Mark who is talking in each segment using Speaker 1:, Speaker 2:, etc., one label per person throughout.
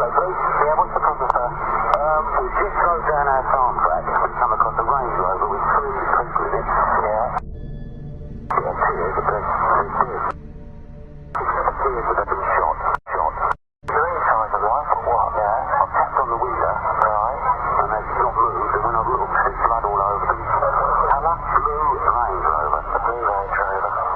Speaker 1: Hello, please. Yeah, what's the problem, sir? We've just drove down our farm track. We've come across a Range Rover with 3 people in it. Yeah. Yeah, cheers, but there's dead. It appears that they've been shot. Is there any signs of life or what? Yeah. I've tapped on the window. Right. And they've not moved, and when I've looked, there's blood all over them. Colour? Blue Range Rover. A blue Range Rover.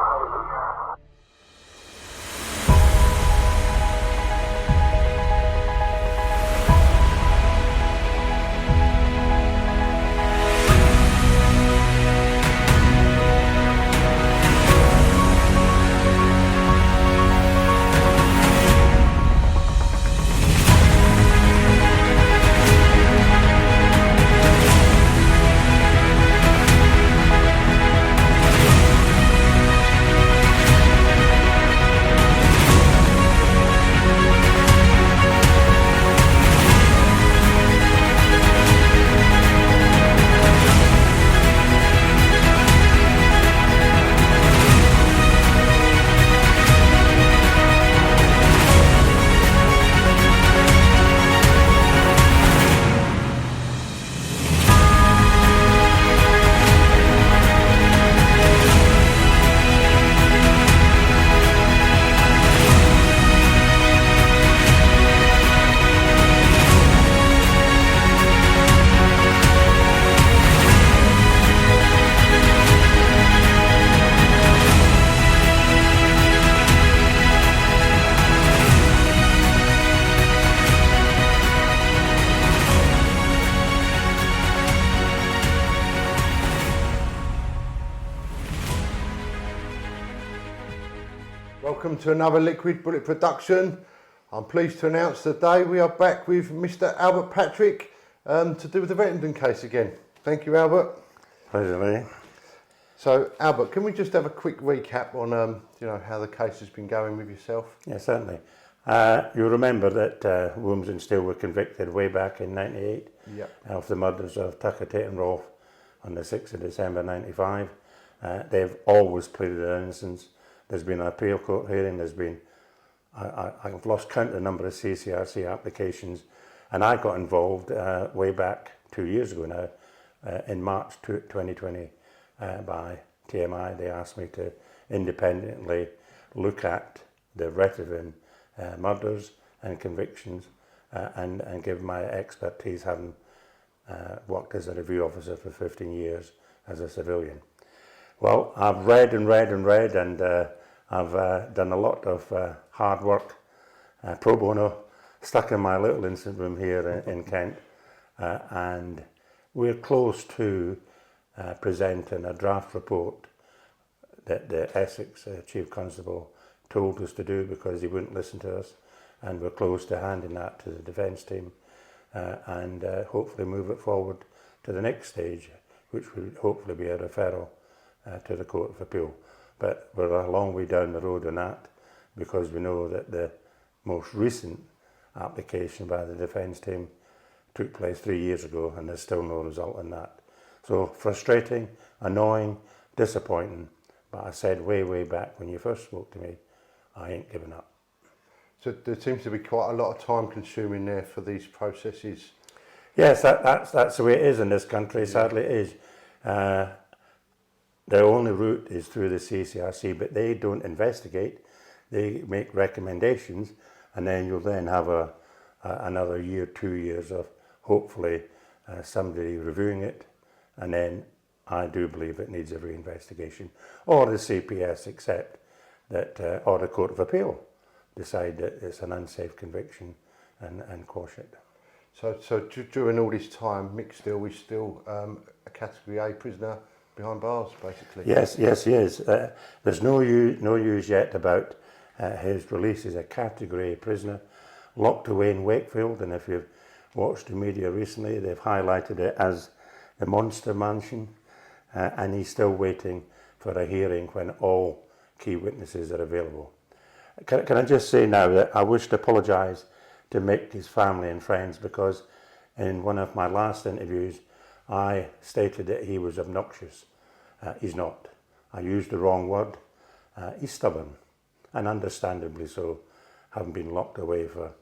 Speaker 2: Welcome to another Liquid Bullet production. I'm pleased to announce today we are back with Mr. Albert Patrick to do with the Vettenden case again. Thank you, Albert.
Speaker 3: Pleasure, Lee.
Speaker 2: So, Albert, can we just have a quick recap on how the case has been going with yourself?
Speaker 3: Yeah, certainly. You remember that Williams and Steele were convicted way back in '98 of the murders of Tucker, Tate and Rolfe on the 6th of December '95. They've always pleaded their innocence. There's been an appeal court hearing, there's been, I've lost count of the number of CCRC applications, and I got involved way back 2 years ago now, in March 2020 by TMI. They asked me to independently look at the Vettenden murders and convictions and give my expertise, having worked as a review officer for 15 years as a civilian. Well, I've read and I've done a lot of hard work, pro bono, stuck in my little incident room here in Kent, and we're close to presenting a draft report that the ESSEX Chief Constable told us to do because he wouldn't listen to us, and we're close to handing that to the defence team and hopefully move it forward to the next stage, which would hopefully be a referral to the Court of Appeal. But we're a long way down the road on that because we know that the most recent application by the defence team took place 3 years ago and there's still no result on that. So frustrating, annoying, disappointing, but I said way back when you first spoke to me, I ain't giving up.
Speaker 2: So there seems to be quite a lot of time consuming there for these processes.
Speaker 3: Yes, that's the way it is in this country, sadly it is. The only route is through the CCRC, but they don't investigate. They make recommendations, and then you'll then have another year, 2 years of hopefully somebody reviewing it, and then I do believe it needs a reinvestigation, or the CPS accept that, or the Court of Appeal decide that it's an unsafe conviction and quash it.
Speaker 2: So during all this time, Mick Steele is still a Category A prisoner behind bars, basically.
Speaker 3: Yes, he is. There's no news yet about his release as a Category A prisoner, locked away in Wakefield, and if you've watched the media recently, they've highlighted it as the Monster Mansion, and he's still waiting for a hearing when all key witnesses are available. Can I just say now that I wish to apologise to Mick, his family and friends, because in one of my last interviews I stated that he was obnoxious. He's not. I used the wrong word. He's stubborn, and understandably so, having been locked away for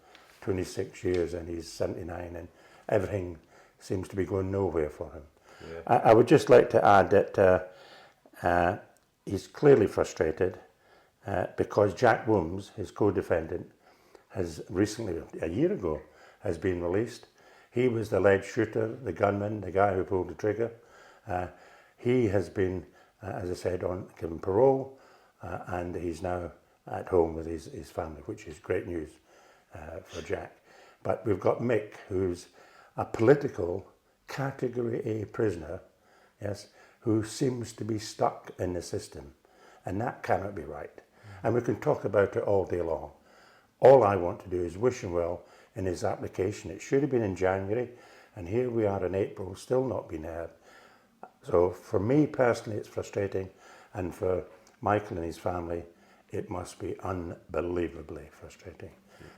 Speaker 3: 26 years and he's 79 and everything seems to be going nowhere for him.
Speaker 2: Yeah.
Speaker 3: I would just like to add that he's clearly frustrated because Jack Wooms, his co-defendant, has recently, a year ago, has been released. He was the alleged shooter, the gunman, the guy who pulled the trigger. He has been, as I said, given parole, and he's now at home with his family, which is great news for Jack. But we've got Mick, who's a political Category A prisoner, yes, who seems to be stuck in the system, and that cannot be right. And we can talk about it all day long. All I want to do is wish him well in his application. It should have been in January, and here we are in April, still not been heard. So for me personally, it's frustrating, and for Michael and his family, it must be unbelievably frustrating.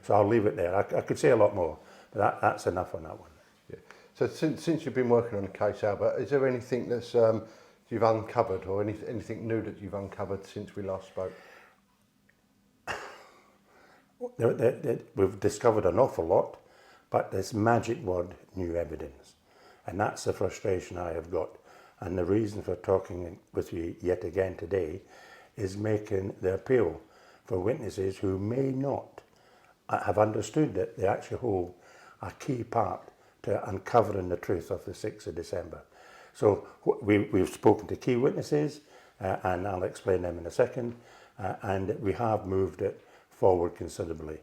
Speaker 3: So I'll leave it there. I could say a lot more, but that's enough on that one.
Speaker 2: Yeah. So since you've been working on the case, Albert, is there anything that's you've uncovered, or anything new that you've uncovered since we last spoke?
Speaker 3: We've discovered an awful lot, but this magic word, new evidence. And that's the frustration I have got. And the reason for talking with you yet again today is making the appeal for witnesses who may not have understood that they actually hold a key part to uncovering the truth of the 6th of December. So we've spoken to key witnesses, and I'll explain them in a second, and we have moved it forward considerably.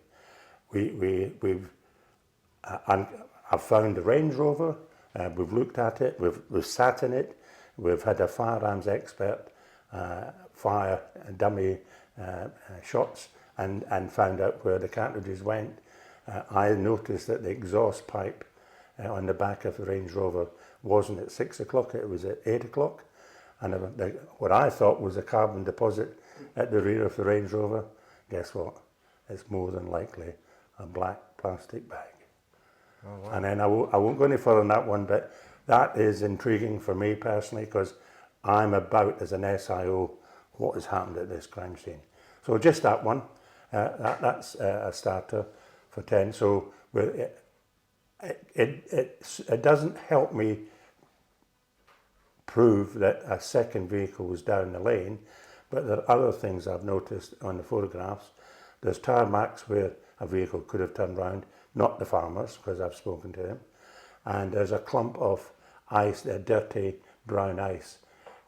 Speaker 3: I've found the Range Rover, we've looked at it, we've sat in it, we've had a firearms expert fire dummy shots and found out where the cartridges went. I noticed that the exhaust pipe on the back of the Range Rover wasn't at 6 o'clock, it was at 8 o'clock. And what I thought was a carbon deposit at the rear of the Range Rover, guess what? It's more than likely a black plastic bag.
Speaker 2: Oh, wow.
Speaker 3: And then I won't go any further on that one, but that is intriguing for me personally, because I'm about, as an SIO, what has happened at this crime scene. So just that one, that's a starter for 10. So it doesn't help me prove that a second vehicle was down the lane, but there are other things I've noticed on the photographs. There's tire marks where a vehicle could have turned round, not the farmers, because I've spoken to him. And there's a clump of ice, a dirty brown ice,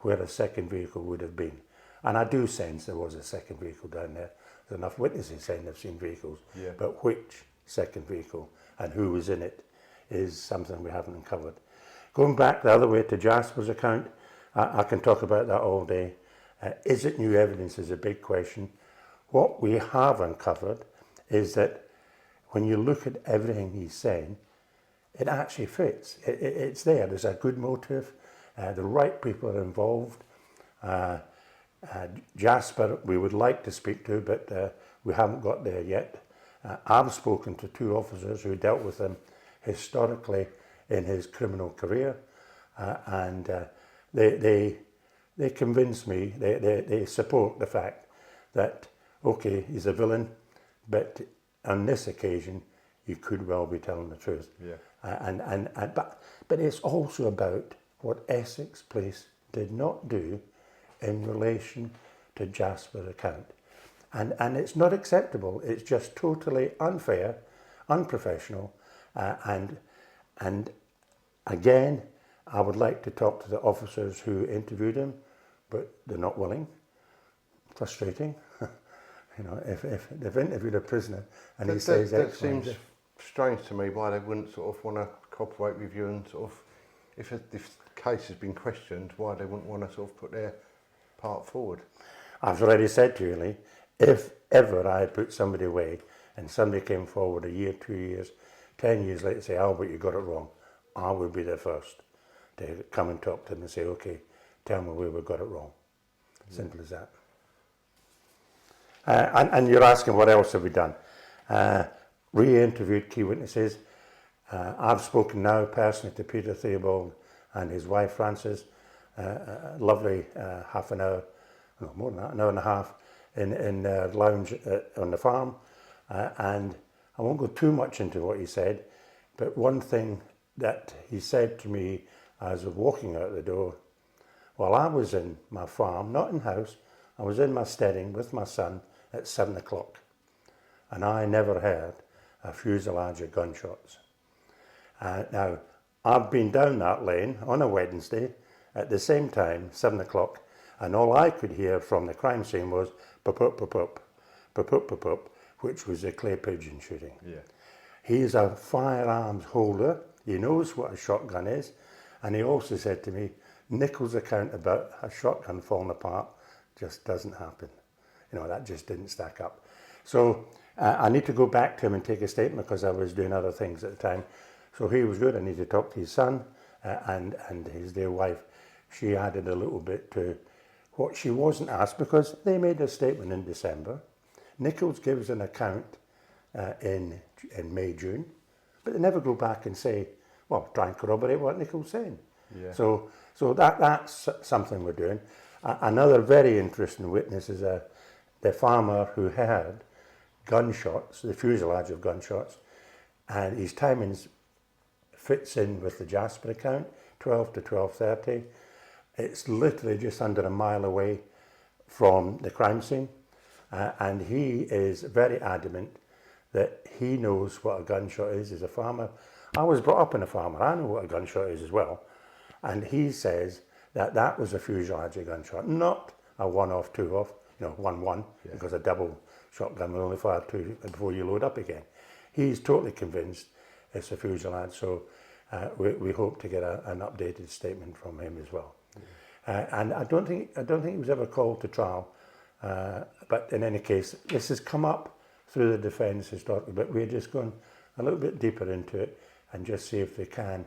Speaker 3: where a second vehicle would have been. And I do sense there was a second vehicle down there. There's enough witnesses saying they've seen vehicles.
Speaker 2: Yeah.
Speaker 3: But which second vehicle and who was in it is something we haven't uncovered. Going back the other way to Jasper's account, I can talk about that all day. Is it new evidence is a big question. What we have uncovered is that when you look at everything he's saying, it actually fits. It's there. There's a good motive. The right people are involved. Jasper, we would like to speak to, but we haven't got there yet. I've spoken to 2 officers who dealt with him historically in his criminal career, and they convince me, they support the fact that, okay, he's a villain, but on this occasion, you could well be telling the truth.
Speaker 2: Yeah.
Speaker 3: But it's also about what Essex Police did not do in relation to Jasper's account. And it's not acceptable. It's just totally unfair, unprofessional, and again, I would like to talk to the officers who interviewed him, but they're not willing. Frustrating. You know, if they've interviewed a prisoner and he says
Speaker 2: that
Speaker 3: X, Y, and
Speaker 2: seems
Speaker 3: Z.
Speaker 2: strange to me, why they wouldn't sort of want to cooperate with you, and sort of, if the case has been questioned, why they wouldn't want to sort of put their part forward.
Speaker 3: I've already said to you, Lee, if ever I had put somebody away and somebody came forward a year, 2 years, 10 years later say, Albert, you got it wrong, I would be the first to come and talk to them and say, okay, tell me where we got it wrong. Simple as that. And you're asking what else have we done? Re-interviewed key witnesses. I've spoken now personally to Peter Theobald and his wife Frances. Lovely half an hour, no more than that, an hour and a half in their lounge on the farm. And I won't go too much into what he said, but one thing that he said to me as I was walking out the door, while I was in my farm, not in house, I was in my steading with my son at 7 o'clock, and I never heard a fuselage of gunshots. Now, I've been down that lane on a Wednesday at the same time, 7 o'clock, and all I could hear from the crime scene was pop-up, pop-up, pop-up, pop-up, which was a clay pigeon shooting.
Speaker 2: Yeah.
Speaker 3: He's a firearms holder. He knows what a shotgun is. And he also said to me, Nichols' account about a shotgun falling apart just doesn't happen. You know, that just didn't stack up. So I need to go back to him and take a statement because I was doing other things at the time. So he was good. I need to talk to his son and his dear wife. She added a little bit to what she wasn't asked because they made a statement in December. Nichols gives an account in May, June, but they never go back and say, well, try and corroborate what Nichols saying.
Speaker 2: Yeah.
Speaker 3: So that's something we're doing. Another very interesting witness is the farmer who heard gunshots, the fuselage of gunshots, and his timings fits in with the Jasper account, 12 to 12:30. It's literally just under a mile away from the crime scene. And he is very adamant that he knows what a gunshot is as a farmer. I was brought up in a farmer. I know what a gunshot is as well. And he says that that was a fuselage gunshot, not a one-off, two-off, 1-1, yeah, because a double shotgun will only fire two before you load up again. He's totally convinced it's a fuselage. So we hope to get an updated statement from him as well. And I don't think he was ever called to trial. But in any case, this has come up through the defence historically, but we're just going a little bit deeper into it and just see if they can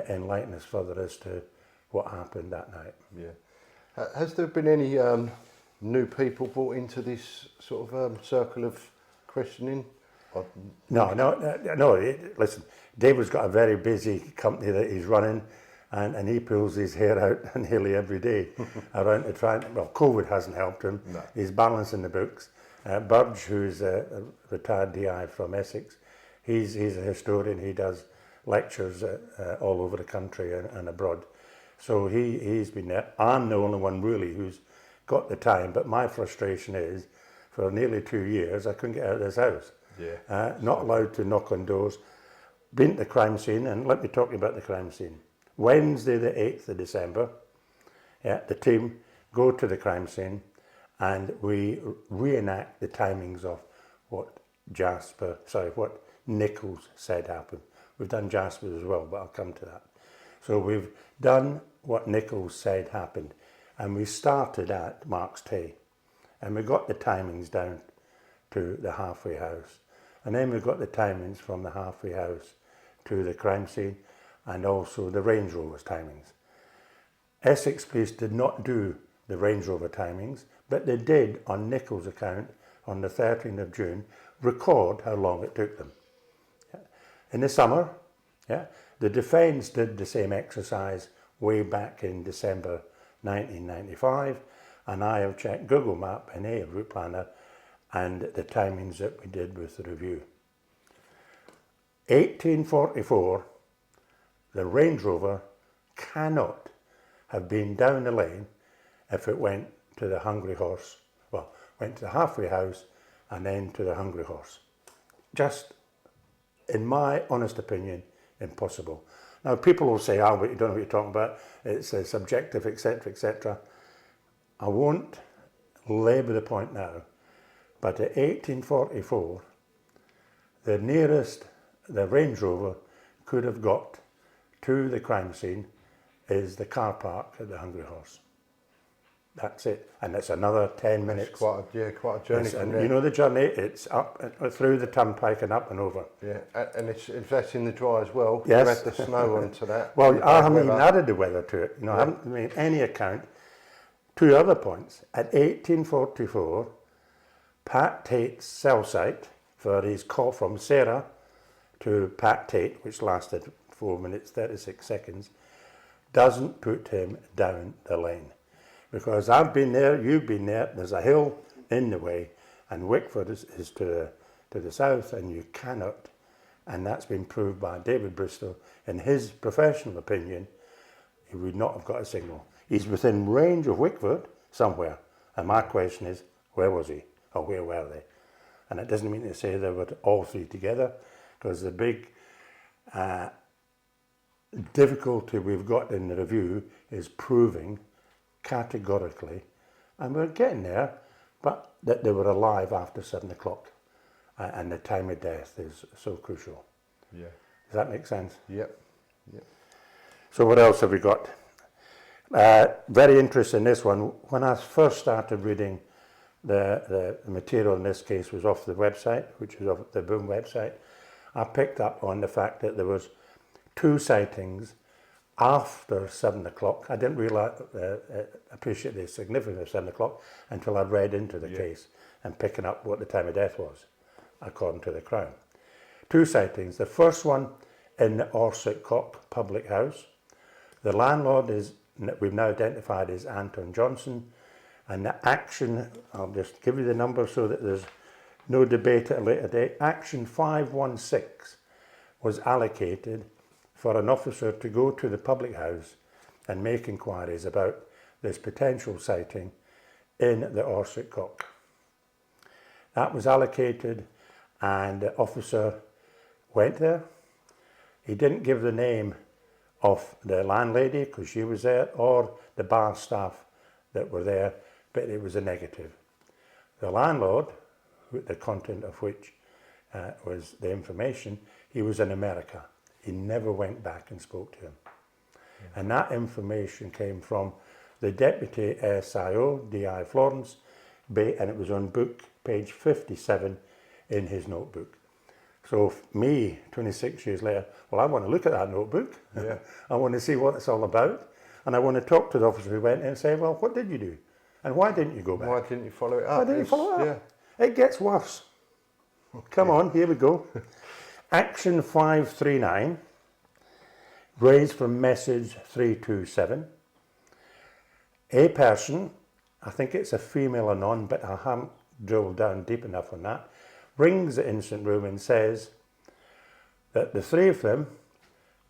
Speaker 3: enlighten us further as to what happened that night.
Speaker 2: Yeah. Has there been any new people brought into this sort of circle of questioning? No. Listen, David's got a very busy company that he's running. And he pulls his hair out nearly every day around to try and, well, COVID hasn't helped him. No. He's balancing the books. Burge, who's a retired DI from ESSEX, he's a historian. He does lectures all over the country and abroad. So he's been there. I'm the only one really who's got the time, but my frustration is for nearly 2 years I couldn't get out of this house. Yeah. Not allowed to knock on doors. Been to the crime scene, and let me talk to you about the crime scene. Wednesday the 8th of December, the team go to the crime scene and we reenact the timings of what Nichols said happened. We've done Jasper as well, but I'll come to that. So we've done what Nichols said happened, and we started at Mark's Tay, and we got the timings down to the halfway house, and then we got the timings from the halfway house to the crime scene, and also the Range Rover's timings. Essex Police did not do the Range Rover timings, but they did, on Nichols' account, on the 13th of June, record how long it took them. In the summer, the defence did the same exercise way back in December 1995, and I have checked Google Map and a route planner and the timings that we did with the review. 1844, the Range Rover cannot have been down the lane if it went to the Hungry Horse, went to the halfway house and then to the Hungry Horse. Just, in my honest opinion, impossible. Now, people will say, but you don't know what you're talking about, it's subjective, etc., etc. I won't labour the point now, but at 1844, the nearest the Range Rover could have got to the crime scene is the car park at the Hungry Horse. That's it, and it's another 10 minutes. It's quite a journey.
Speaker 3: And you know the journey, it's up through the turnpike and up and over.
Speaker 2: Yeah, and if that's in the dry as well,
Speaker 3: yes.
Speaker 2: You add the snow onto that.
Speaker 3: Well, I haven't even added the weather to it. I haven't made any account. 2 other points. At 1844, Pat Tate's cell site for his call from Sarah to Pat Tate, which lasted 4 minutes, 36 seconds, doesn't put him down the lane. Because I've been there, you've been there, there's a hill in the way, and Wickford is to
Speaker 2: to the south, and you cannot, and that's been proved by David Bristow, in his professional opinion, he would not have got a signal. He's within range of Wickford somewhere, and my question is, where was he, or where were they? And it doesn't mean to say they were all three together, because the big difficulty we've got in the review is proving categorically, and we're getting there, but that they were alive after 7 o'clock, and the time of death is so crucial.
Speaker 4: Yeah.
Speaker 2: Does that make sense?
Speaker 4: Yep. Yep.
Speaker 2: So what else have we got? Very interesting in this one. When I first started reading the material in this case was off the website, which was off the Boom website, I picked up on the fact that there was 2 sightings after 7 o'clock. I didn't appreciate the significance of 7 o'clock until I read into the case and picking up what the time of death was, according to the Crown. 2 sightings. The first one in the Orsett Cock public house. The landlord we've now identified as Anton Johnson, and the action, I'll just give you the number so that there's no debate at a later date. Action 516 was allocated for an officer to go to the public house and make inquiries about this potential sighting in the Orsett Cock. That was allocated, and the officer went there. He didn't give the name of the landlady because she was there, or the bar staff that were there, but it was a negative. The landlord, the content of which was the information, he was in America. He never went back and spoke to him. Yeah. And that information came from the Deputy SIO, D.I. Florence, and it was on book page 57 in his notebook. So me, 26 years later, well, I want to look at that notebook.
Speaker 4: Yeah.
Speaker 2: I want to see what it's all about. And I want to talk to the officer who went in and say, well, what did you do? And why didn't you go back?
Speaker 4: Why didn't you follow it up?
Speaker 2: Why didn't you follow it up?
Speaker 4: Yeah.
Speaker 2: It gets worse. Okay. Come on, here we go. Action 539, raised from message 327. A person, I think it's a female anon, but I haven't drilled down deep enough on that, rings the incident room and says that the 3 of them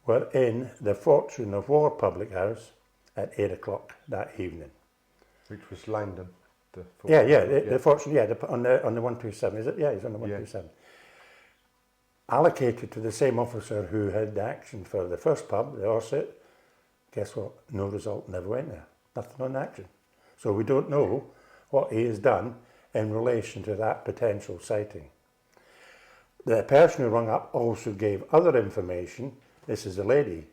Speaker 2: were in the Fortune of War public house at 8 o'clock that evening.
Speaker 4: Which was Langdon. The
Speaker 2: Fortune, on the 127, is it? Yeah, he's on the 127. Allocated to the same officer who had the action for the first pub, the Orsett. Guess what? No result, never went there. Nothing on action. So we don't know what he has done in relation to that potential sighting. The person who rung up also gave other information. This is a lady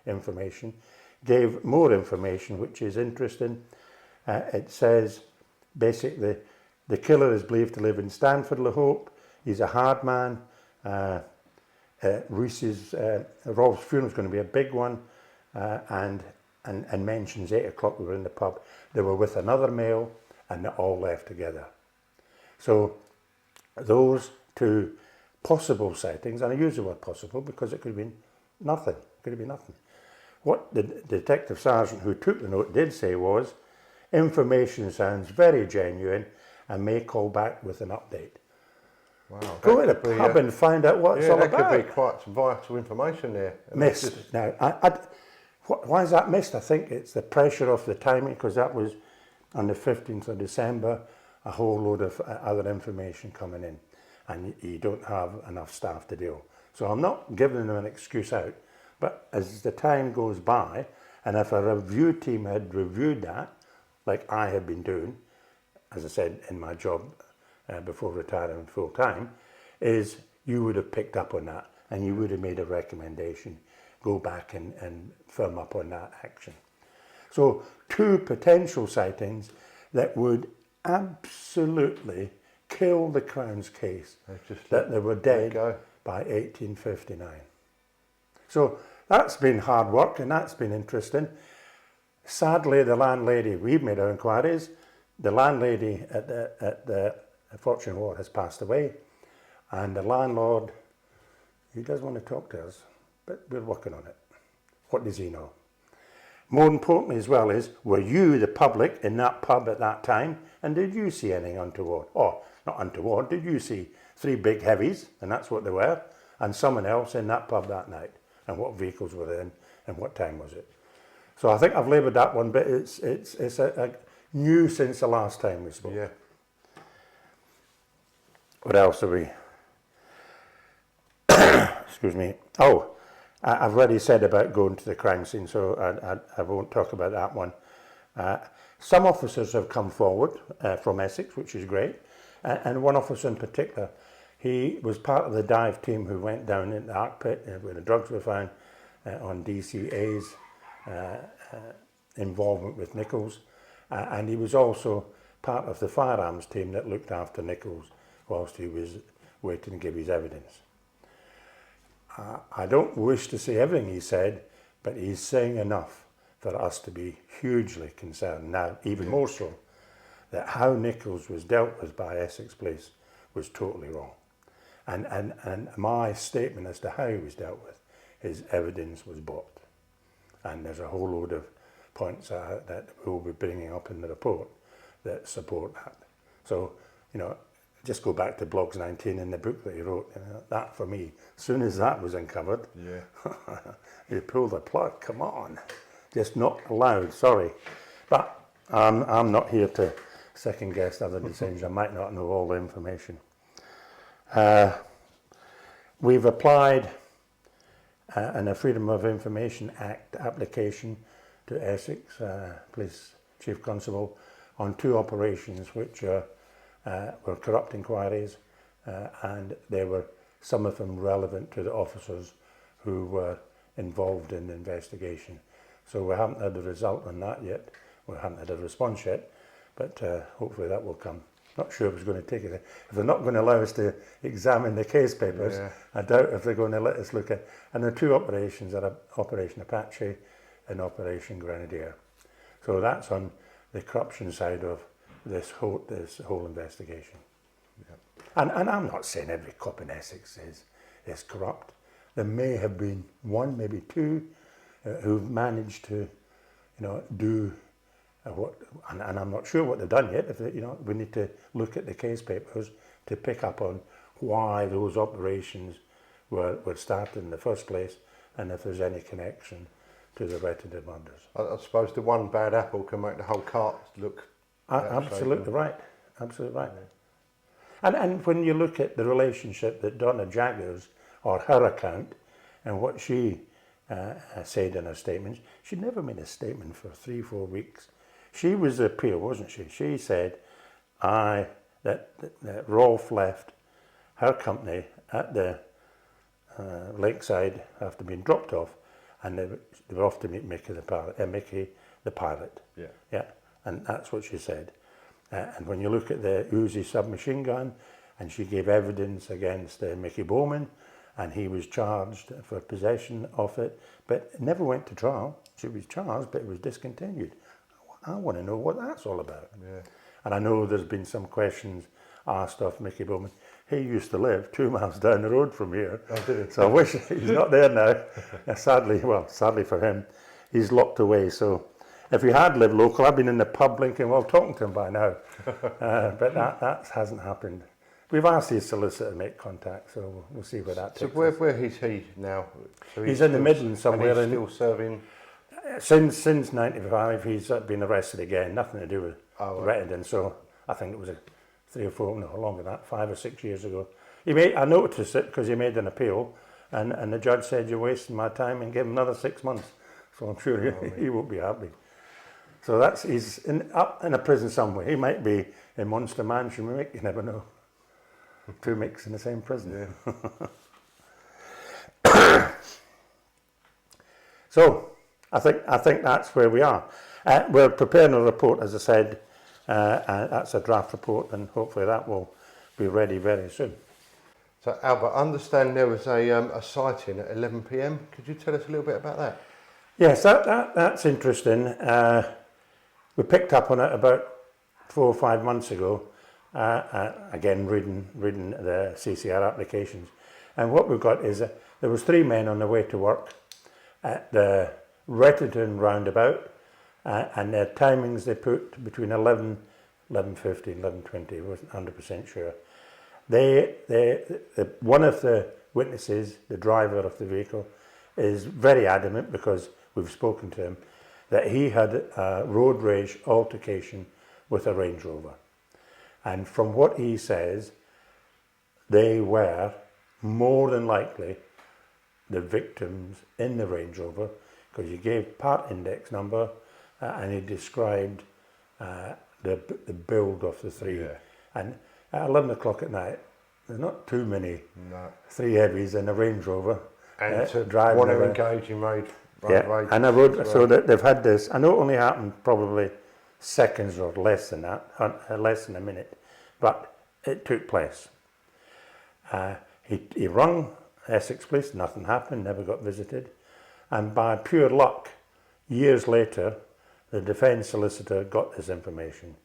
Speaker 2: information. Gave more information, which is interesting. It says, basically, the killer is believed to live in Stanford, La Hope. He's a hard man. Rob's funeral is going to be a big one, and mentions 8 o'clock we were in the pub. They were with another male, and they all left together. So those 2 possible sightings, and I use the word possible because it could have been nothing. It could have been nothing. What the detective sergeant who took the note did say was, information sounds very genuine and may call back with an update.
Speaker 4: Wow.
Speaker 2: Go to the pub and find out what it's all about.
Speaker 4: That could be quite some vital information there.
Speaker 2: Missed. Now, why is that missed? I think it's the pressure of the timing, because that was on the 15th of December, a whole load of other information coming in, and you don't have enough staff to deal. So I'm not giving them an excuse out, but as the time goes by, and if a review team had reviewed that, like I had been doing, as I said in my job before retiring full time, is you would have picked up on that and you would have made a recommendation, go back and firm up on that action. So 2 potential sightings that would absolutely kill the Crown's case, that they were dead by 1859. So that's been hard work and that's been interesting. Sadly, the landlady, we've made our inquiries, the landlady at the Fortune War has passed away, and the landlord, he does want to talk to us, but we're working on it. What does he know? more importantly as well is, were you the public in that pub at that time, and did you see anything untoward? Or, not untoward, did you see 3 big heavies, and that's what they were, and someone else in that pub that night, and what vehicles were in, and what time was it? So I think I've laboured that one, but it's a new since the last time we spoke.
Speaker 4: Yeah.
Speaker 2: What else have we? Excuse me. Oh, I've already said about going to the crime scene, so I won't talk about that one. Some officers have come forward from Essex, which is great, and one officer in particular, he was part of the dive team who went down in the Arc Pit where the drugs were found on DCA's involvement with Nichols, and he was also part of the firearms team that looked after Nichols whilst he was waiting to give his evidence. I don't wish to say everything he said, but he's saying enough for us to be hugely concerned now, even more so, that how Nichols was dealt with by Essex Police was totally wrong. And my statement as to how he was dealt with, his evidence was bought. And there's a whole load of points that we'll be bringing up in the report that support that. So, just go back to Blogs 19 in the book that he wrote. That for me, as soon as that was uncovered, you pulled the plug, come on. Just not allowed, sorry. But I'm not here to second guess other decisions. I might not know all the information. We've applied in a Freedom of Information Act application to Essex Police Chief Constable on 2 operations which were corrupt inquiries, and they were some of them relevant to the officers who were involved in the investigation. So we haven't had a result on that yet. We haven't had a response yet, but hopefully that will come. Not sure if it's going to take it. If they're not going to allow us to examine the case papers, I doubt if they're going to let us look at. And the 2 operations are Operation Apache and Operation Grenadier. So that's on the corruption side of this whole investigation. And I'm not saying every cop in Essex is corrupt. There may have been 1, maybe 2, who've managed to, do what, and I'm not sure what they've done yet. If they, we need to look at the case papers to pick up on why those operations were started in the first place, and if there's any connection to the Rettendon murders.
Speaker 4: I suppose the one bad apple can make the whole cart look.
Speaker 2: Absolutely right. Absolutely right. And when you look at the relationship that Donna Jaggers, or her account, and what she said in her statements, she never made a statement for 3-4 weeks. She was the appeal, wasn't she? She said that Rolf left her company at the lakeside after being dropped off, and they were off to meet Mickey the pilot. Yeah, and that's what she said. And when you look at the Uzi submachine gun, and she gave evidence against Mickey Bowman, and he was charged for possession of it, but it never went to trial. She was charged, but it was discontinued. I want to know what that's all about. And I know there's been some questions asked of Mickey Bowman. He used to live 2 miles down the road from here.
Speaker 4: Oh, did he?
Speaker 2: So I wish he's not there now. Sadly for him, he's locked away. So if he had lived local, I've been in the pub blinking while talking to him by now. But that hasn't happened. We've asked his solicitor to make contact, so we'll see where that takes us.
Speaker 4: Where is he now? So
Speaker 2: he's in the Midlands somewhere.
Speaker 4: And he's still serving?
Speaker 2: Since 95, he's been arrested again. Nothing to do with Rettendon. So I think it was 3 or 4, no, longer than that, 5 or 6 years ago. I noticed it because he made an appeal, and the judge said, "You're wasting my time," and gave him another 6 months. So I'm sure he won't be happy. So he's up in a prison somewhere. He might be in Monster Mansion, you never know. 2 Micks in the same prison. So I think that's where we are. We're preparing a report, as I said. That's a draft report, and hopefully that will be ready very soon.
Speaker 4: So Albert, I understand there was a sighting at 11 p.m. Could you tell us a little bit about that?
Speaker 2: Yes, that's interesting. We picked up on it about 4 or 5 months ago. Again, reading the CCR applications, and what we've got is there was 3 men on their way to work at the Retterton roundabout, and their timings they put between 11:50 and 11:20. Wasn't 100% sure. One of the witnesses, the driver of the vehicle, is very adamant, because we've spoken to him, that he had a road rage altercation with a Range Rover. And from what he says, they were more than likely the victims in the Range Rover, because he gave part index number and he described the build of the three.
Speaker 4: Yeah.
Speaker 2: And at 11 o'clock at night, there's not too many
Speaker 4: No.
Speaker 2: three heavies in a Range Rover.
Speaker 4: And to
Speaker 2: driving
Speaker 4: want to
Speaker 2: around.
Speaker 4: engage in road
Speaker 2: Yeah,
Speaker 4: rage
Speaker 2: and I wrote,
Speaker 4: as well.
Speaker 2: so that they've had this, I know it only happened probably seconds or less than that, less than a minute, but it took place. He rung Essex Police, nothing happened, never got visited, and by pure luck, years later, the defence solicitor got this information.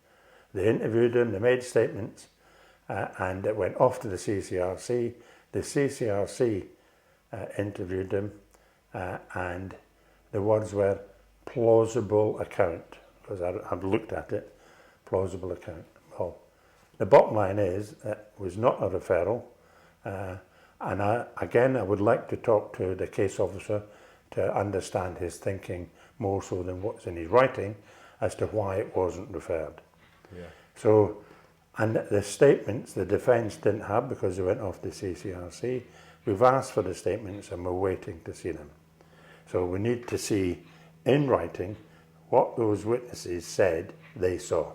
Speaker 2: They interviewed him, they made statements, and it went off to the CCRC. The CCRC interviewed him, and the words were plausible account, because I've looked at it, plausible account. Well, the bottom line is it was not a referral, and I would like to talk to the case officer to understand his thinking more so than what's in his writing as to why it wasn't referred.
Speaker 4: Yeah.
Speaker 2: So, and the statements the defence didn't have because they went off the CCRC. We've asked for the statements and we're waiting to see them. So we need to see in writing what those witnesses said they saw.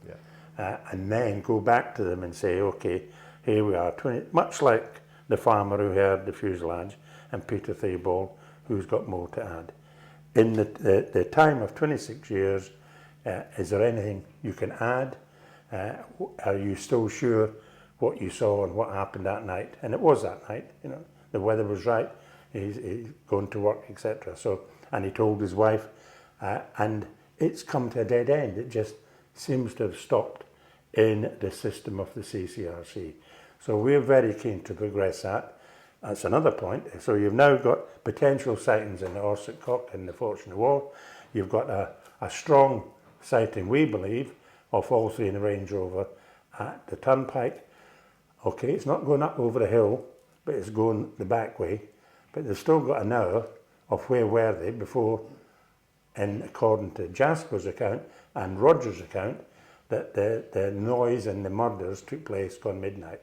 Speaker 4: Yeah.
Speaker 2: And then go back to them and say, okay, here we are, much like the farmer who heard the fuselage and Peter Theobald, who's got more to add. In the time of 26 years, is there anything you can add? Are you still sure what you saw and what happened that night? And it was that night, you know, the weather was right, he's going to work, etc. So, and he told his wife, and it's come to a dead end. It just seems to have stopped in the system of the CCRC. So we're very keen to progress that. That's another point. So you've now got potential sightings in the Orsett Cock and the Fortune Wall. You've got a strong sighting, we believe, of all three in the Range Rover at the Turnpike. Okay, it's not going up over the hill, but it's going the back way. But they've still got an hour of where were they before, and according to Jasper's account and Roger's account, that the noise and the murders took place gone midnight.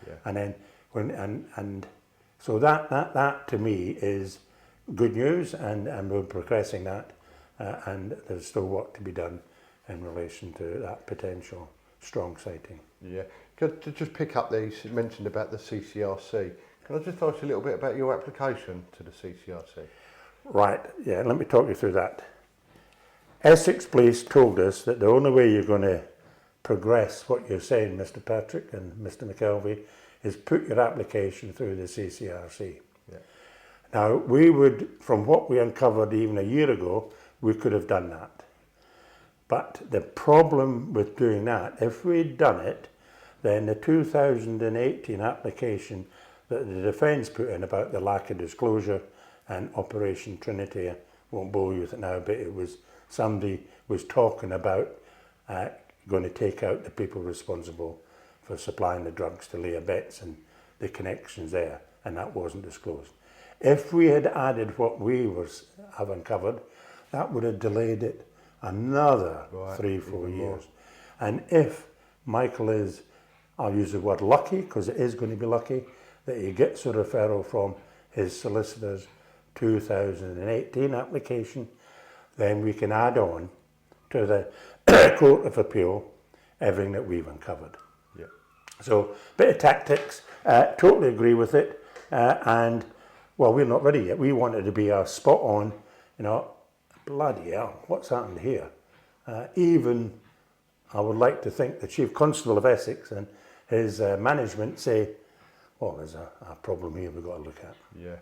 Speaker 4: Yeah.
Speaker 2: And then so that to me is good news, and we're progressing that, and there's still work to be done in relation to that potential strong sighting.
Speaker 4: Yeah. To just pick up these, you mentioned about the CCRC. Can I just ask you a little bit about your application to the CCRC?
Speaker 2: Right, yeah, let me talk you through that. Essex Police told us that the only way you're going to progress what you're saying, Mr. Patrick and Mr. McKelvey, is put your application through the CCRC.
Speaker 4: Yeah.
Speaker 2: Now, we would, from what we uncovered even a year ago, we could have done that. But the problem with doing that, if we'd done it, then the 2018 application that the defence put in about the lack of disclosure and Operation Trinity, I won't bore you with it now, but it was somebody was talking about going to take out the people responsible for supplying the drugs to Leah Betts and the connections there, and that wasn't disclosed. If we had added what we have uncovered, that would have delayed it another 3-4 years. And if Michael is, I'll use the word lucky, because it is going to be lucky, that he gets a referral from his solicitor's 2018 application, then we can add on to the Court of Appeal everything that we've uncovered.
Speaker 4: Yeah.
Speaker 2: So, bit of tactics, totally agree with it, and, well, we're not ready yet. We want it to be a spot on, you know, bloody hell, what's happened here? Even, I would like to think the Chief Constable of Essex and his management say, well, there's a problem here we've got to look at.
Speaker 4: Yeah.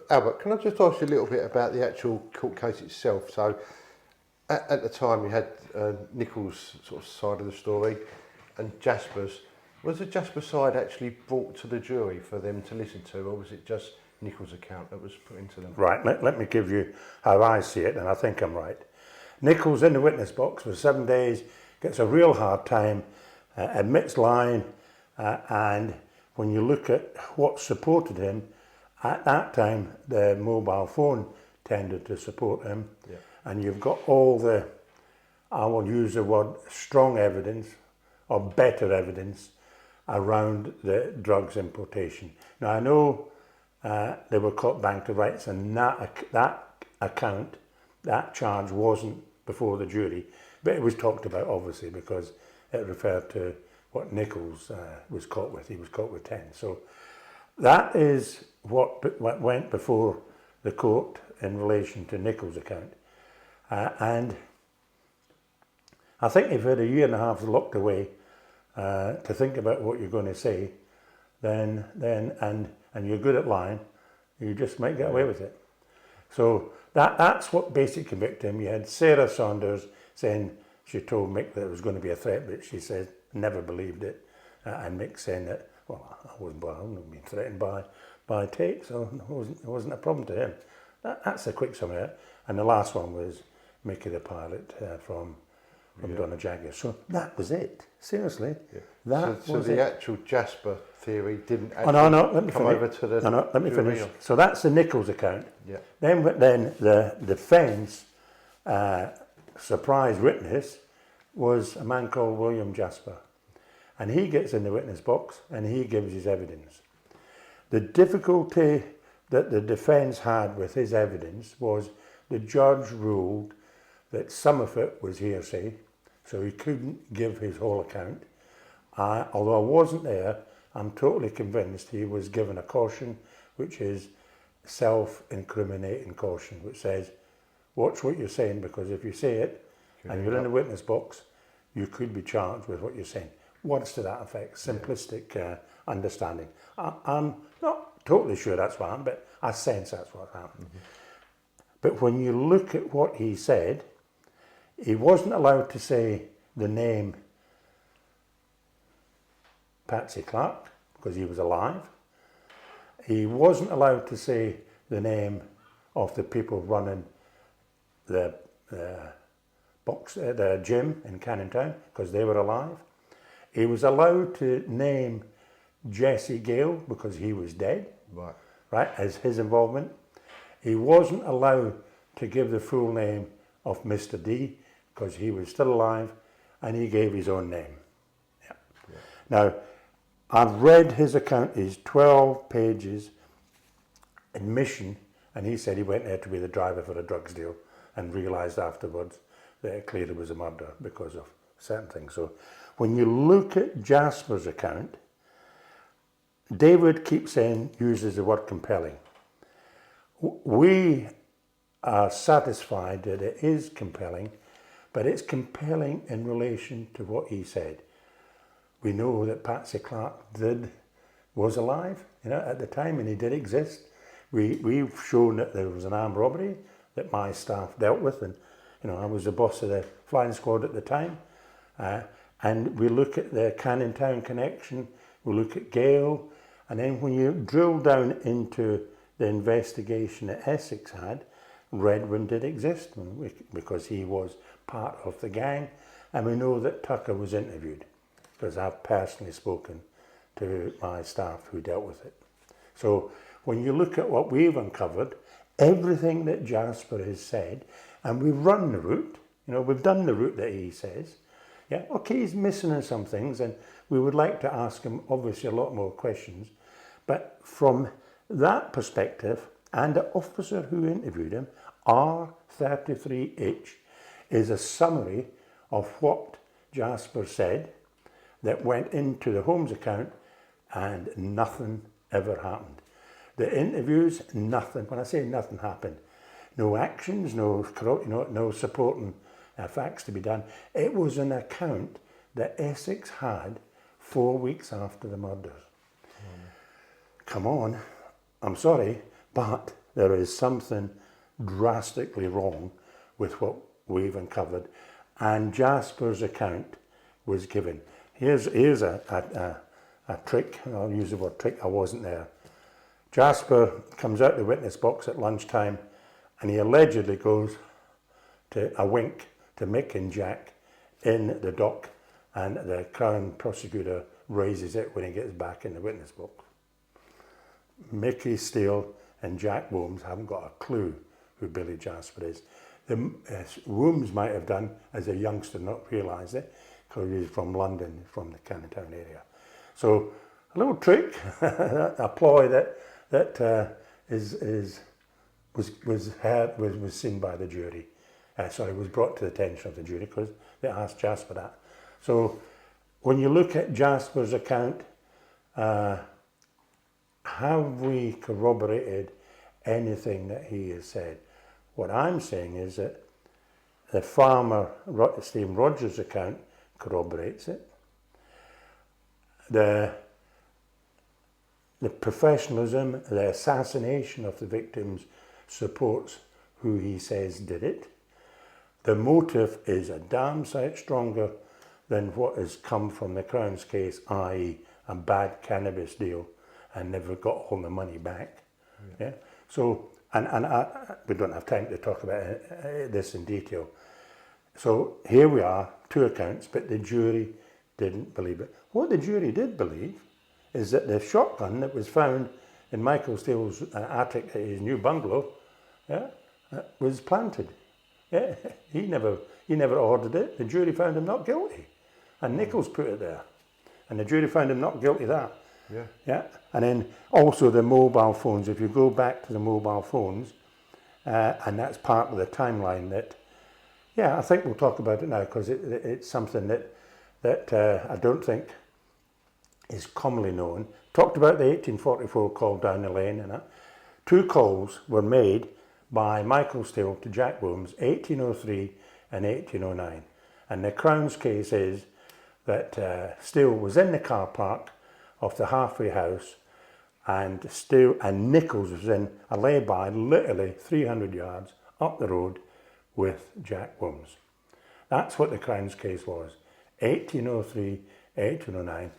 Speaker 4: Albert, can I just ask you a little bit about the actual court case itself? So, at the time you had Nichols' sort of side of the story and Jasper's. Was the Jasper side actually brought to the jury for them to listen to, or was it just Nichols' account that was put into them.
Speaker 2: Right, let me give you how I see it, and I think I'm right. Nichols in the witness box for 7 days, gets a real hard time, admits lying, and when you look at what supported him, at that time the mobile phone tended to support him, and you've got all the, I will use the word, strong evidence or better evidence around the drugs importation. Now I know they were caught bank of rights, and that account, that charge wasn't before the jury, but it was talked about obviously because it referred to what Nichols was caught with. He was caught with 10. So that is what went before the court in relation to Nichols' account. And I think if you had a year and a half locked away to think about what you're going to say, then and you're good at lying, you just might get away with it. So that's what basically convicted him. You had Sarah Saunders saying she told Mick that it was going to be a threat, but she said never believed it. And Mick saying that, well, I wasn't being threatened by Tate, so it wasn't a problem to him. That's a quick summary. And the last one was Mickey the pilot from Donna Jagger. So that was it. Seriously, that
Speaker 4: so
Speaker 2: was
Speaker 4: the
Speaker 2: it.
Speaker 4: actual Jasper theory didn't actually
Speaker 2: let me
Speaker 4: come
Speaker 2: finish.
Speaker 4: over to the
Speaker 2: let me
Speaker 4: jury.
Speaker 2: finish. So that's the Nichols account.
Speaker 4: Yeah.
Speaker 2: Then the defence surprise witness was a man called William Jasper, and he gets in the witness box and he gives his evidence. The difficulty that the defence had with his evidence was the judge ruled that some of it was hearsay, so he couldn't give his whole account. Although I wasn't there, I'm totally convinced he was given a caution, which is self-incriminating caution, which says, watch what you're saying, because if you say it and you're in the witness box, you could be charged with what you're saying. Words to that effect, simplistic understanding. I'm not totally sure that's what happened, but I sense that's what happened. Mm-hmm. But when you look at what he said, he wasn't allowed to say the name Patsy Clark because he was alive. He wasn't allowed to say the name of the people running the gym in Canning Town because they were alive. He was allowed to name Jesse Gale because he was dead, right, as his involvement. He wasn't allowed to give the full name of Mr. D because he was still alive, and he gave his own name. Yeah. Now, I've read his account, his 12 pages admission, and he said he went there to be the driver for a drugs deal and realised afterwards that it clearly was a murder because of certain things. So when you look at Jasper's account, David keeps saying, uses the word compelling. We are satisfied that it is compelling, but it's compelling in relation to what he said. We know that Patsy Clark was alive, at the time, and he did exist. We've shown that there was an armed robbery that my staff dealt with, and I was the boss of the flying squad at the time. And we look at the Canning Town connection, we look at Gale, and then when you drill down into the investigation that ESSEX had, Redwin did exist because he was part of the gang, and we know that Tucker was interviewed because I've personally spoken to my staff who dealt with it. So when you look at what we've uncovered, everything that Jasper has said, and we've run the route, we've done the route that he says, okay, he's missing in some things, and we would like to ask him obviously a lot more questions, but from that perspective, and the officer who interviewed him, R33H, is a summary of what Jasper said that went into the Holmes account, and nothing ever happened. The interviews, nothing. When I say nothing happened, no actions, no supporting facts to be done. It was an account that ESSEX had 4 weeks after the murders. Come on, I'm sorry, but there is something drastically wrong with what we've uncovered, and Jasper's account was given. Here's a trick, I'll use the word trick, I wasn't there. Jasper comes out the witness box at lunchtime and he allegedly goes to a wink to Mick and Jack in the dock, and the Crown prosecutor raises it when he gets back in the witness box. Mickey Steele and Jack Wilms haven't got a clue who Billy Jasper is. Wilms might have done as a youngster, not realise it, because he's from London, from the Canning Town area. So a little trick, a ploy that was seen by the jury. Was brought to the attention of the jury because they asked Jasper that. So when you look at Jasper's account, have we corroborated anything that he has said? What I'm saying is that the farmer, Stephen Rogers' account, corroborates it. The professionalism, the assassination of the victims supports who he says did it. The motive is a damn sight stronger than what has come from the Crown's case, i.e. a bad cannabis deal and never got all the money back. Yeah. So, we don't have time to talk about this in detail. So here we are, two accounts, but the jury didn't believe it. What the jury did believe is that the shotgun that was found in Michael Steele's attic at his new bungalow, was planted. Yeah, he never ordered it. The jury found him not guilty, and Nichols put it there, and the jury found him not guilty of that.
Speaker 4: Yeah.
Speaker 2: Yeah, and then also the mobile phones. If you go back to the mobile phones, and that's part of the timeline that, I think we'll talk about it now because it's something that I don't think is commonly known. Talked about the 1844 call down the lane, and that. 2 calls were made by Michael Steele to Jack Wilms, 1803 and 1809. And the Crown's case is that Steele was in the car park of the halfway house, and Nichols was in a lay-by literally 300 yards up the road with Jack Wilms. That's what the Crown's case was, 1803, 1809,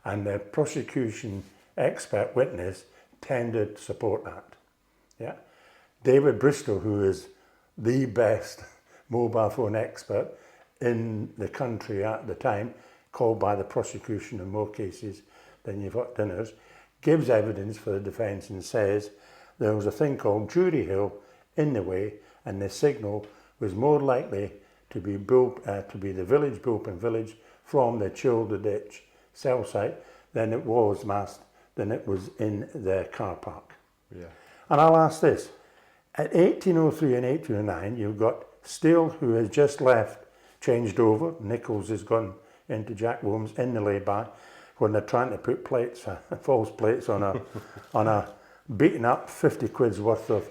Speaker 2: and the prosecution expert witness tended to support that. Yeah. David Bristow, who is the best mobile phone expert in the country at the time, called by the prosecution in more cases than you've got dinners, gives evidence for the defence and says there was a thing called Jury Hill in the way, and the signal was more likely to be the village, Bulpin village, from the Childer Ditch cell site than it was in the car park.
Speaker 4: Yeah.
Speaker 2: And I'll ask this. At 1803 and 1809, you've got Steele, who has just left, changed over. Nichols has gone into Jack Wilms in the lay-by when they're trying to put false plates on a beaten up 50 quid's worth of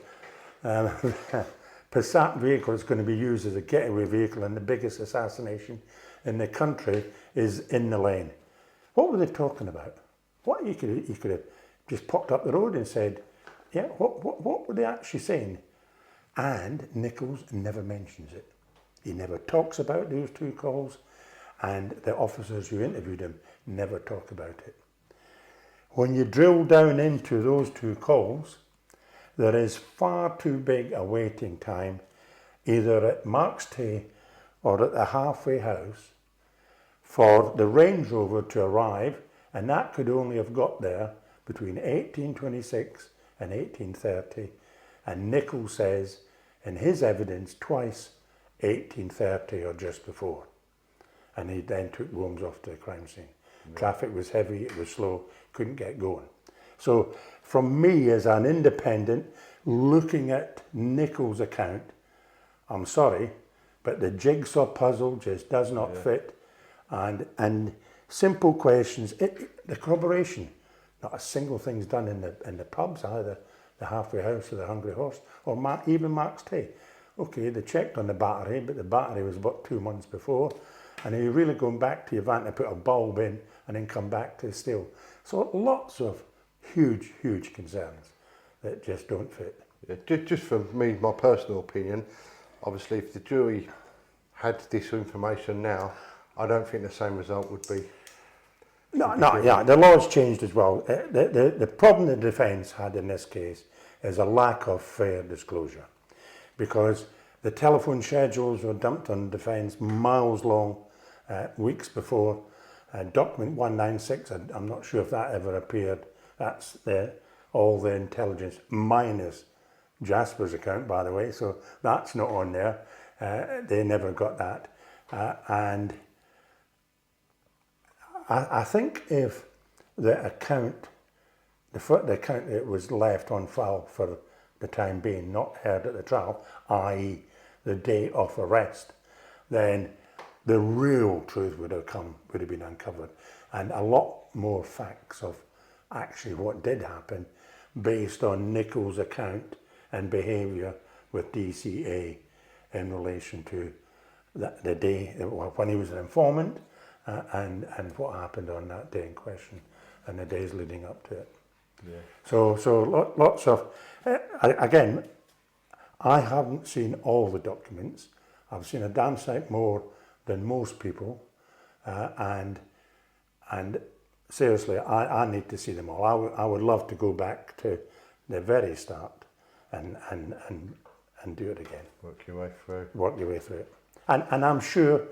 Speaker 2: Passat vehicle that's going to be used as a getaway vehicle, and the biggest assassination in the country is in the lane. What were they talking about? What you could have just popped up the road and said, yeah, what were they actually saying? And Nichols never mentions it. He never talks about those 2 calls, and the officers who interviewed him never talk about it. When you drill down into those 2 calls, there is far too big a waiting time, either at Marks Tay or at the halfway house, for the Range Rover to arrive, and that could only have got there between 1826 and 1830, and Nichols says in his evidence twice 1830 or just before, and he then took Wilms off to the crime scene. Yeah. Traffic was heavy, it was slow, couldn't get going. So from me as an independent looking at Nichols' account, I'm sorry, but the jigsaw puzzle just does not fit, and simple questions, the corroboration. Not a single thing's done in the pubs either, the halfway house or the Hungry Horse, or even Marks Tay. Okay, they checked on the battery, but the battery was about 2 months before, and are you really going back to your van to put a bulb in and then come back to Steele? So lots of huge, huge concerns that just don't fit.
Speaker 4: Yeah, just for me, my personal opinion, obviously if the jury had this information now, I don't think the same result would be.
Speaker 2: Yeah, the law's changed as well. The problem the defence had in this case is a lack of fair disclosure, because the telephone schedules were dumped on defence miles long, weeks before. Document 196, I'm not sure if that ever appeared. That's all the intelligence minus Jasper's account, by the way, so that's not on there. They never got that. And I think if the account that was left on file for the time being, not heard at the trial, i.e. the day of arrest, then the real truth would have been uncovered, and a lot more facts of actually what did happen based on Nichols' account and behaviour with DCA in relation to the day when he was an informant, and what happened on that day in question and the days leading up to it.
Speaker 4: Yeah.
Speaker 2: So lots of, again, I haven't seen all the documents. I've seen a damn sight more than most people, and seriously, I need to see them all. I would love to go back to the very start and do it again.
Speaker 4: Work your way through.
Speaker 2: Work your way through it. And I'm sure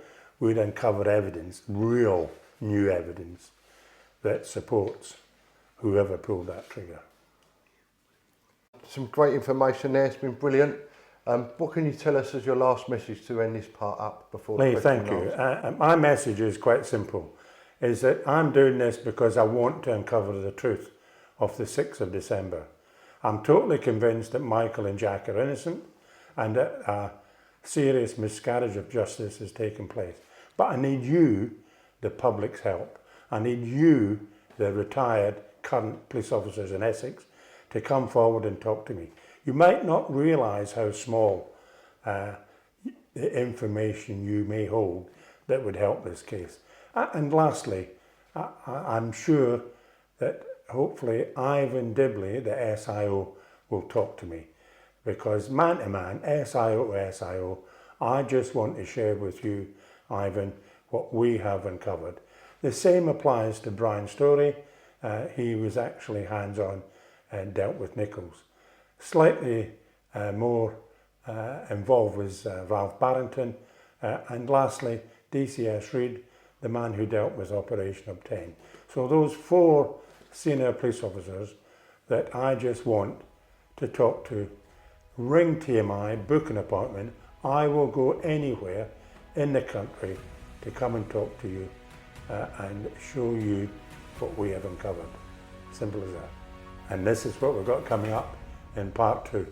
Speaker 2: we'd uncover evidence, real new evidence, that supports whoever pulled that trigger.
Speaker 4: Some great information there, it's been brilliant. What can you tell us as your last message to end this part up before the
Speaker 2: Lee,
Speaker 4: question
Speaker 2: thank you.
Speaker 4: and answer?
Speaker 2: My message is quite simple, is that I'm doing this because I want to uncover the truth of the 6th of December. I'm totally convinced that Michael and Jack are innocent and that a serious miscarriage of justice has taken place. But I need you, the public's help. I need you, the retired current police officers in Essex, to come forward and talk to me. You might not realise how small the information you may hold that would help this case. And lastly, I'm sure that hopefully Ivan Dibley, the SIO, will talk to me, because man to man, SIO to SIO, I just want to share with you, Ivan, what we have uncovered. The same applies to Brian Story. He was actually hands-on and dealt with Nichols. Slightly more involved was Ralph Barrington, and lastly DCS Reid, the man who dealt with Operation Obtain. So those 4 senior police officers that I just want to talk to, ring TMI, book an appointment. I will go anywhere in the country to come and talk to you and show you what we have uncovered. Simple as that. And this is what we've got coming up in part 2.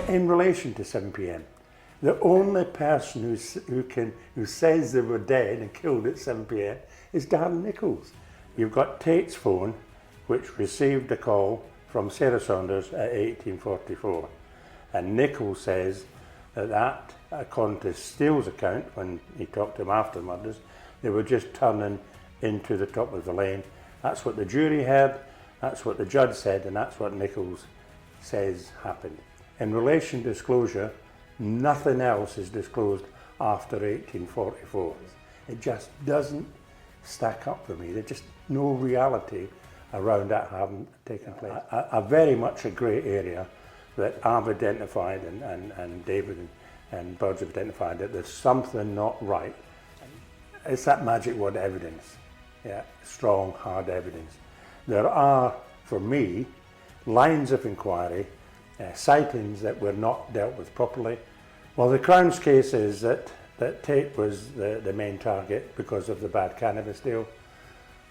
Speaker 2: In relation to 7 p.m, the only person who says they were dead and killed at 7 p.m. is Darren Nichols. You've got Tate's phone, which received a call from Sarah Saunders at 1844. And Nichols says that according to Steele's account, when he talked to him after the murders, they were just turning into the top of the lane. That's what the jury heard, that's what the judge said, and that's what Nichols says happened. In relation to disclosure, nothing else is disclosed after 1844. It just doesn't stack up for me. There's just no reality around that having taken place. A very much a grey area that I've identified and David and Birds have identified that there's something not right. It's that magic word, evidence. Yeah, strong, hard evidence. There are, for me, lines of inquiry, sightings that were not dealt with properly. Well, the Crown's case is that Tate was the main target because of the bad cannabis deal.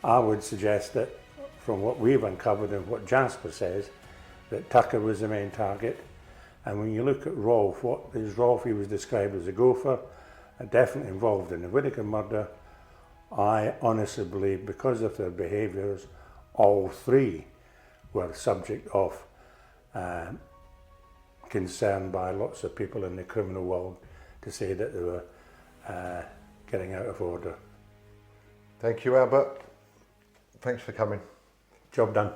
Speaker 2: I would suggest that from what we've uncovered and what Jasper says, that Tucker was the main target. And when you look at Rolf, he was described as a gopher, definitely involved in the Whittaker murder. I honestly believe, because of their behaviours, all 3 were subject of concern by lots of people in the criminal world to say that they were getting out of order.
Speaker 4: Thank you, Albert. Thanks for coming.
Speaker 2: Job done.